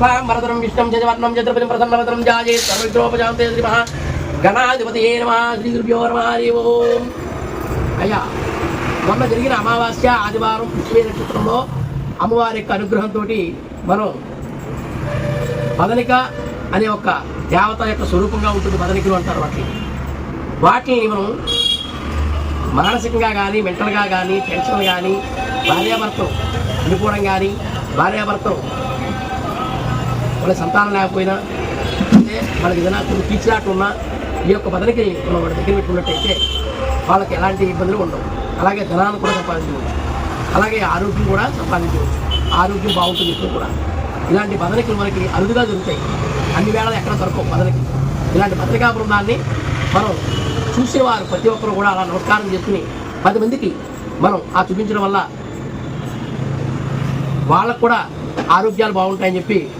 శుక్లాం వరదరం విష్ణుం జయవర్ణం చతుర్పతిం ప్రసన్నవదనం జాయే సర్వవిఘ్నోపశాంతే శ్రీ మహా గణాధిపతయే నమః శ్రీ గురుభ్యో నమః హరి ఓం. అయ్యా, మొన్న జరిగిన అమావాస్య ఆదివారం పుష్యమి నక్షత్రంలో అమ్మవారి యొక్క అనుగ్రహంతో మనం బదనిక అనే ఒక దేవత యొక్క స్వరూపంగా ఉంటుంది. బదనికలు అంటారు వాటిని మనం మానసికంగా కానీ మెంటల్గా కానీ టెన్షన్ కానీ భార్యాభర్తలు విడిపోవడం కానీ భార్యాభర్తలు వాళ్ళ సంతానం లేకపోయినా అంటే వాళ్ళకి ఏదైనా కొన్ని కీచిలాట్లు ఉన్నా ఈ యొక్క బదనికి మనం వాళ్ళ దగ్గర పెట్టుకున్నట్టయితే వాళ్ళకి ఎలాంటి ఇబ్బందులు ఉండవు. అలాగే ధనాన్ని కూడా సంపాదించవచ్చు, అలాగే ఆరోగ్యం కూడా సంపాదించవచ్చు. ఆరోగ్యం బాగుంటుంది ఇప్పుడు కూడా. ఇలాంటి బదనికలు మనకి అరుదుగా దొరుకుతాయి, అన్ని వేళలు ఎక్కడ దొరకవు బదనికి. ఇలాంటి భద్రకా బృందాన్ని మనం చూసేవారు ప్రతి ఒక్కరు కూడా అలా నమస్కారం చేసుకుని 10 మందికి మనం చూపించడం వల్ల వాళ్ళకు కూడా ఆరోగ్యాలు బాగుంటాయని చెప్పి